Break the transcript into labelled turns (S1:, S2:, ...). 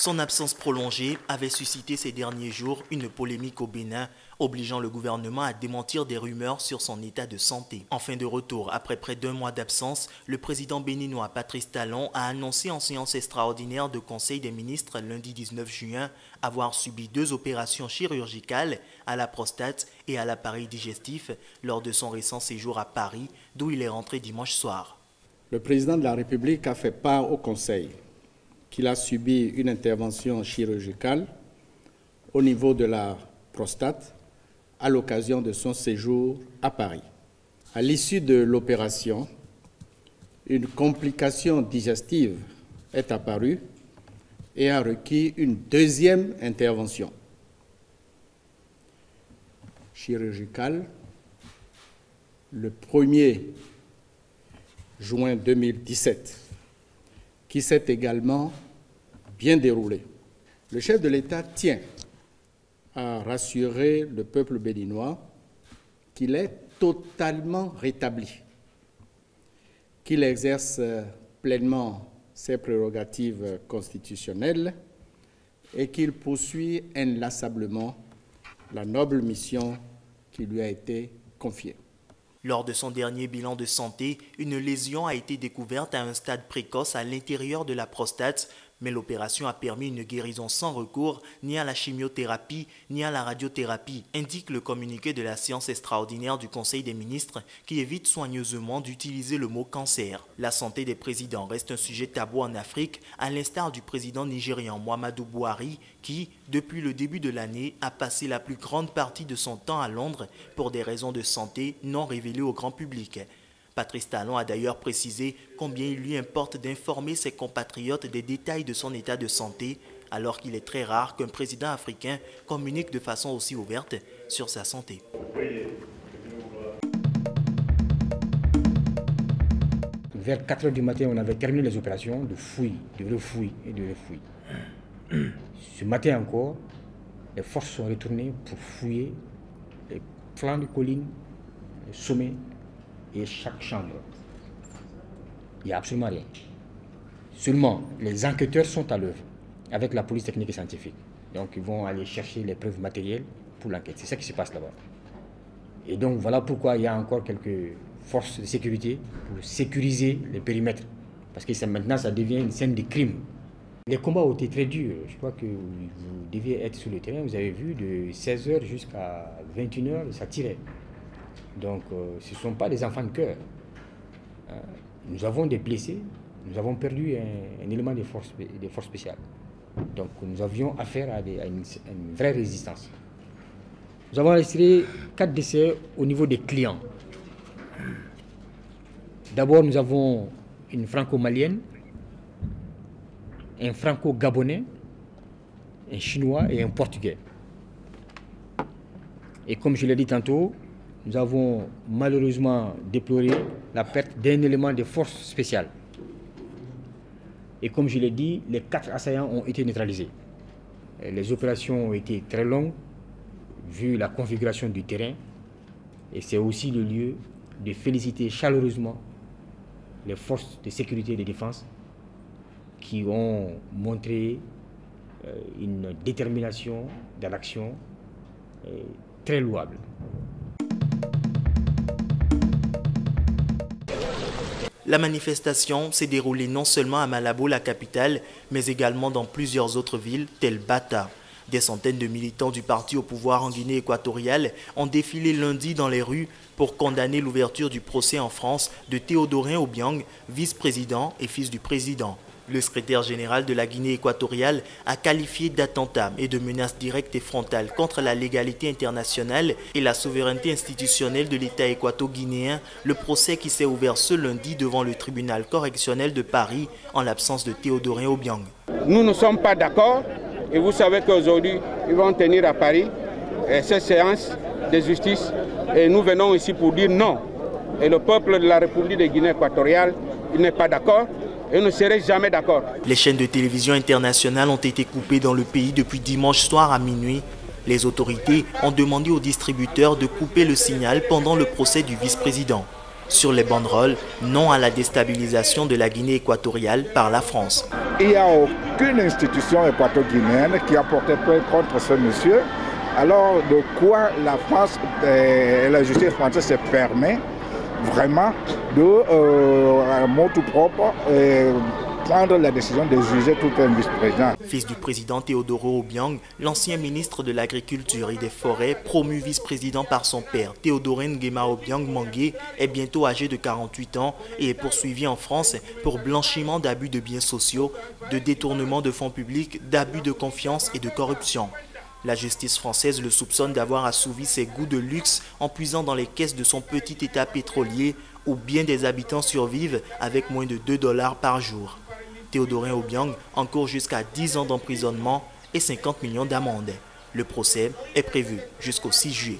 S1: Son absence prolongée avait suscité ces derniers jours une polémique au Bénin, obligeant le gouvernement à démentir des rumeurs sur son état de santé. En fin de retour, après près d'un mois d'absence, le président béninois Patrice Talon a annoncé en séance extraordinaire de Conseil des ministres lundi 19 juin avoir subi 2 opérations chirurgicales à la prostate et à l'appareil digestif lors de son récent séjour à Paris, d'où il est rentré dimanche soir.
S2: Le président de la République a fait part au Conseil qu'il a subi une intervention chirurgicale au niveau de la prostate à l'occasion de son séjour à Paris. À l'issue de l'opération, une complication digestive est apparue et a requis une deuxième intervention chirurgicale le 1er juin 2017, qui s'est également bien déroulé. Le chef de l'État tient à rassurer le peuple béninois qu'il est totalement rétabli, qu'il exerce pleinement ses prérogatives constitutionnelles et qu'il poursuit inlassablement la noble mission qui lui a été confiée.
S1: Lors de son dernier bilan de santé, une lésion a été découverte à un stade précoce à l'intérieur de la prostate, mais l'opération a permis une guérison sans recours ni à la chimiothérapie ni à la radiothérapie, indique le communiqué de la séance extraordinaire du Conseil des ministres qui évite soigneusement d'utiliser le mot cancer. La santé des présidents reste un sujet tabou en Afrique, à l'instar du président nigérian Muhammadu Buhari qui, depuis le début de l'année, a passé la plus grande partie de son temps à Londres pour des raisons de santé non révélées au grand public. Patrice Talon a d'ailleurs précisé combien il lui importe d'informer ses compatriotes des détails de son état de santé, alors qu'il est très rare qu'un président africain communique de façon aussi ouverte sur sa santé.
S3: Vers 4 h du matin, on avait terminé les opérations de fouilles, de refouilles et de refouilles. Ce matin encore, les forces sont retournées pour fouiller les flancs de collines, les sommets et chaque chambre. Il n'y a absolument rien. Seulement, les enquêteurs sont à l'œuvre avec la police technique et scientifique. Donc, ils vont aller chercher les preuves matérielles pour l'enquête. C'est ça qui se passe là-bas. Et donc, voilà pourquoi il y a encore quelques forces de sécurité pour sécuriser les périmètres. Parce que maintenant, ça devient une scène de crime. Les combats ont été très durs. Je crois que vous deviez être sur le terrain. Vous avez vu, de 16 h jusqu'à 21 h, ça tirait. Donc, ce ne sont pas des enfants de cœur. Nous avons des blessés, nous avons perdu un élément des forces spéciales. Donc, nous avions affaire à une vraie résistance. Nous avons enregistré 4 décès au niveau des clients. D'abord, nous avons une franco-malienne, un franco-gabonais, un chinois et un portugais. Et comme je l'ai dit tantôt, nous avons malheureusement déploré la perte d'un élément des forces spéciales. Et comme je l'ai dit, les 4 assaillants ont été neutralisés. Les opérations ont été très longues, vu la configuration du terrain. Et c'est aussi le lieu de féliciter chaleureusement les forces de sécurité et de défense qui ont montré une détermination dans l'action très louable.
S1: La manifestation s'est déroulée non seulement à Malabo, la capitale, mais également dans plusieurs autres villes, telles Bata. Des centaines de militants du parti au pouvoir en Guinée équatoriale ont défilé lundi dans les rues pour condamner l'ouverture du procès en France de Théodorin Obiang, vice-président et fils du président. Le secrétaire général de la Guinée équatoriale a qualifié d'attentat et de menace directe et frontale contre la légalité internationale et la souveraineté institutionnelle de l'État équato-guinéen le procès qui s'est ouvert ce lundi devant le tribunal correctionnel de Paris en l'absence de Théodorin Obiang.
S4: Nous ne sommes pas d'accord et vous savez qu'aujourd'hui, ils vont tenir à Paris cette séance de justice et nous venons ici pour dire non. Et le peuple de la République de Guinée équatoriale, il n'est pas d'accord. Et ne serait jamais d'accord.
S1: Les chaînes de télévision internationales ont été coupées dans le pays depuis dimanche soir à minuit. Les autorités ont demandé aux distributeurs de couper le signal pendant le procès du vice-président. Sur les banderoles, non à la déstabilisation de la Guinée équatoriale par la France.
S5: Il n'y a aucune institution équato-guinéenne qui a porté plainte contre ce monsieur. Alors de quoi la France et la justice française se permet vraiment de, à mot tout propre, prendre la décision de juger tout un vice-président.
S1: Fils du président Teodoro Obiang, l'ancien ministre de l'Agriculture et des Forêts, promu vice-président par son père, Théodore Nguema Obiang Mangué, est bientôt âgé de 48 ans et est poursuivi en France pour blanchiment d'abus de biens sociaux, de détournement de fonds publics, d'abus de confiance et de corruption. La justice française le soupçonne d'avoir assouvi ses goûts de luxe en puisant dans les caisses de son petit état pétrolier où bien des habitants survivent avec moins de $2 par jour. Théodore Obiang encourt jusqu'à 10 ans d'emprisonnement et 50 millions d'amende. Le procès est prévu jusqu'au 6 juillet.